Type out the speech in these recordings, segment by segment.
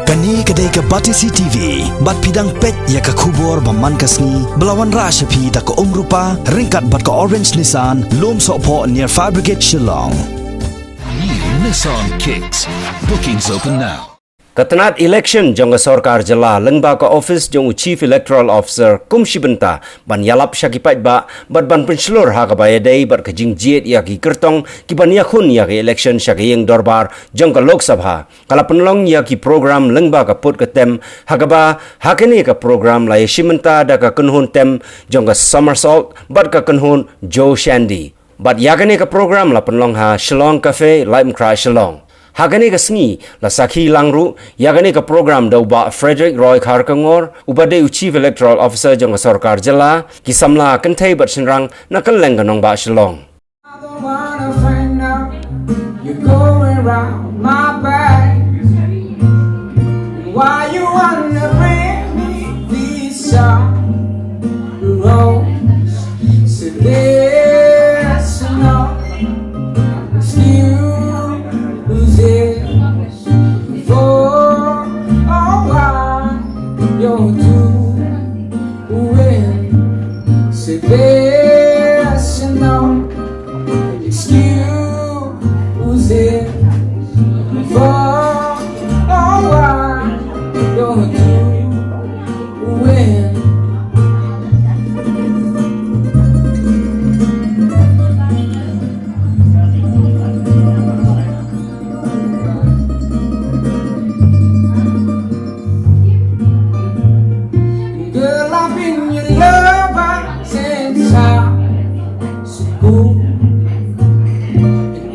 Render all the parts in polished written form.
Kani kadai ka Batisi TV, bat pidang pet ya ka kubor baman kasni, belawan rasha pi da ka rupa, ringkat bat ka orange Nissan, lom sopo near Fire Brigade Shillong. New Nissan Kicks. Bookings open now. Tnat Elekshon jong Sarkar Jala lengba ka office jong Chief Electoral Officer kumshibenta ban Ïalap syaki Paidbah bat ban penslur ha ka bayadai bat ka jingjiet ya ki kertong ki ban yakhun ya ki election syaki yang dorbar jong ka Lok Sabha kala penlong ya ki program lengba ka put ka tem ha ka ba ha kini ka program la yashimenta da ka kenhun tem jong ka somersault bat ka kenhun Joe Shandy bat ya kini ka program la penlong ha Shillong Cafe Leit Shillong. Hagani ka sngi la sakhi langru yagani ka program da uba Frederick Roy Kharkangor ubade Chief Electoral Officer jong Sarkar Jala ki samla kanthai bat sinrang nakal lenganong ba Shillong. I don't wanna find out you're going round my back. Why you wanna bring me these roads? So there's no excuse. For what you're doing, so there's no excuse for what you're doing.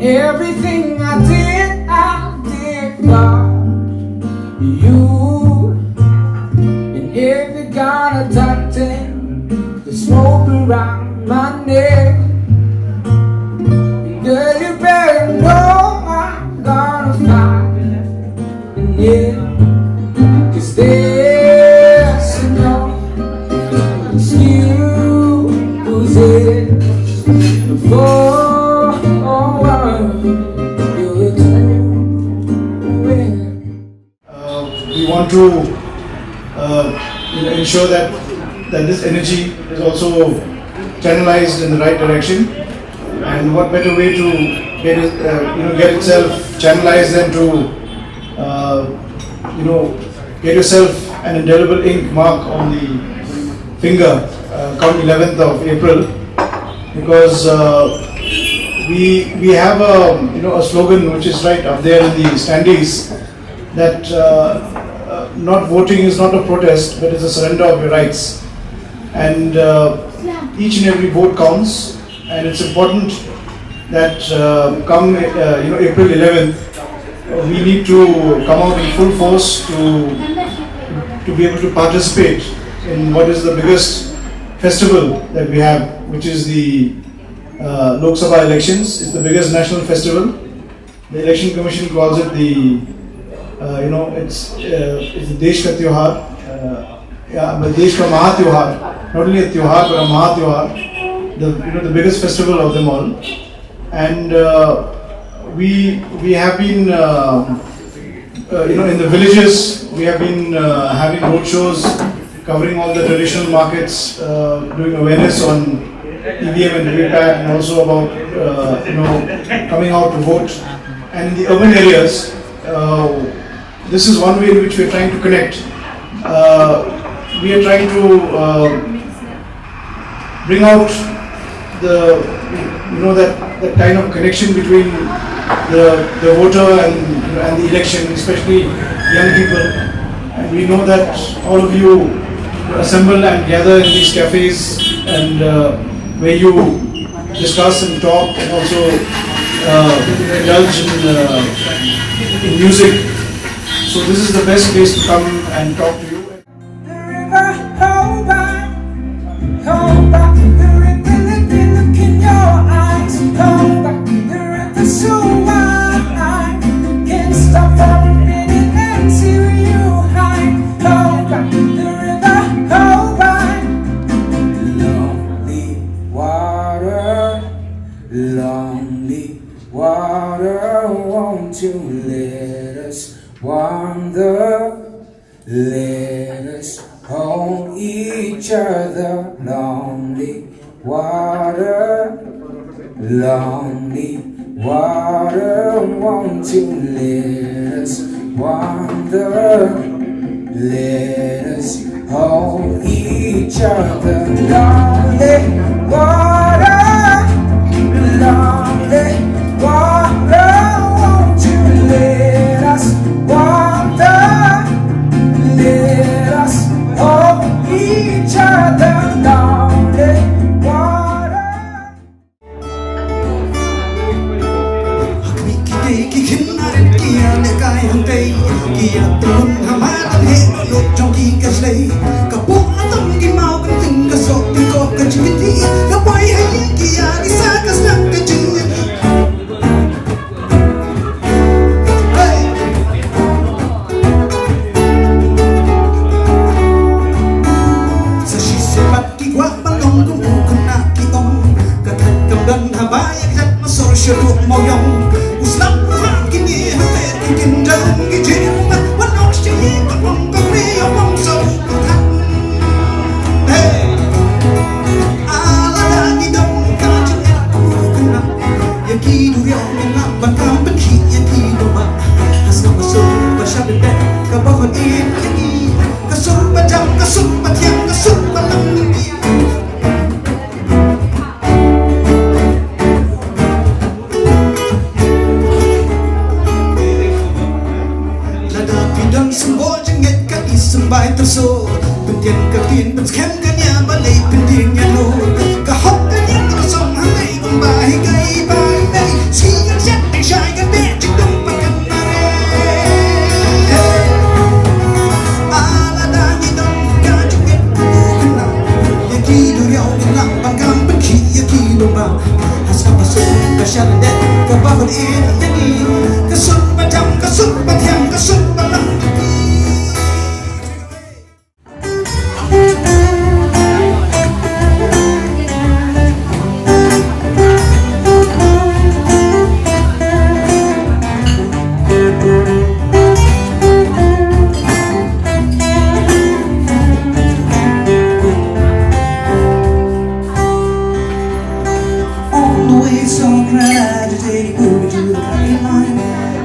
Everything I did for you. And if you got a tucked in the smoke around my neck, girl, you better know I'm gonna find it. 'Cause there's no excuse for we want to ensure that this energy is also channelized in the right direction, and what better way to get it, get itself channelized than to get yourself an indelible ink mark on the finger come 11th of April, because we have a slogan which is right up there in the standees, that not voting is not a protest, but it's a surrender of your rights, and each and every vote counts, and it's important that come April 11th we need to come out in full force to be able to participate in what is the biggest festival that we have, which is the Lok Sabha elections. It's the biggest national festival. The Election Commission calls it the it's the Desh ka Tyohar, but Desh ka Maha Tyohar. Not only a Tyohar but a Maha Tyohar, the biggest festival of them all. And we have been in the villages. We have been having road shows covering all the traditional markets, doing awareness on EVM and VVPAT, and also about coming out to vote. And in the urban areas, this is one way in which we are trying to connect. We are trying to bring out that kind of connection between the voter and the election, especially young people. And we know that all of you assemble and gather in these cafes, and where you discuss and talk, and also indulge in music. So this is the best place to come and talk to you. The river, hold back, the river, look in your eyes, hold back, the river so wide, can't stop for a minute and see where you hide, hold back, the river, hold back, lonely water, won't you let us wander? wander. Let us hold each other. Lonely water, won't you let us wander? Let us hold each other. Lonely water, won't you let us wander? Let us hold each other. Lonely water.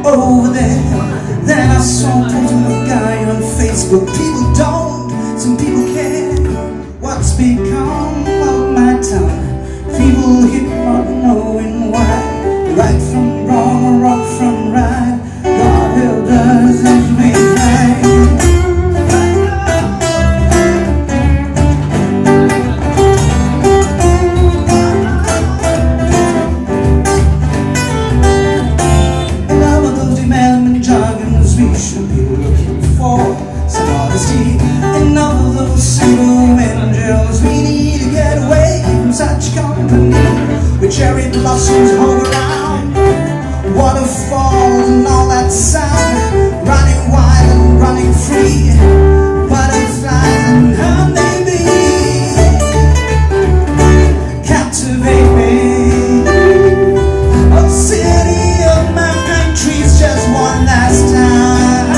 Over there, then I saw a guy on Facebook. People don't, some people care. What's become of my time? People hit not knowing why. Right from wrong or wrong from right. God help us and make right. Cherry blossoms all around, waterfalls and all that sound, running wild and running free, butterflies and honeybees captivate me. A city of mankind trees just one last time.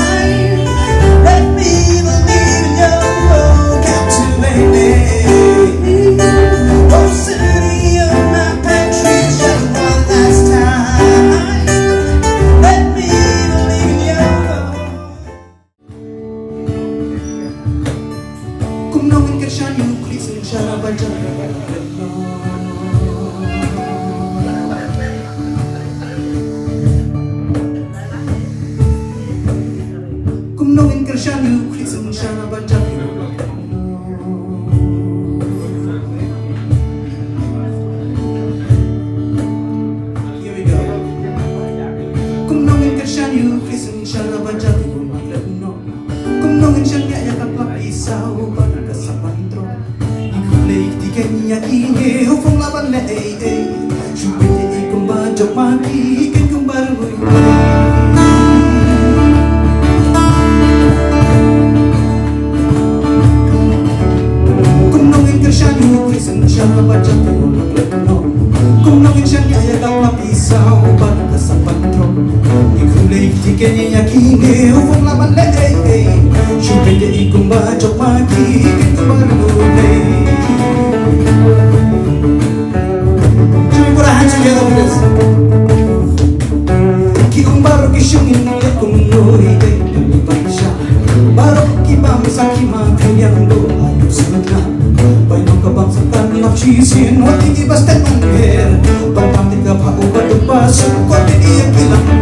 Let me believe in your world, captivate me. Oh, city of mankind trees just one last time. Let me believe in your world. Kung nawin ka siya, nuklisin siya na ba dyan? Kung nawin ka siya, nuklisin siya na ba dyan? Here we go. Kung nawin ka siya, nuklisin siya na ba dyan? Kung nawin siya, ngaya ka pa isaw, parang ka sa pantro. Ikulay, di kanya inge, hufong laban na Syupi kung ba jok maki, ikan kung baruy. Kung nawin ka siya, nuklisin siya na ba dyan? Kung nawin siya, ngaya ka pa isaw, parang ka sa pantro. Ikulay, di kanya inge, hufong laban na Matiki basta mujer Pagpati ka pa upa-upa Sukot din iyang bilang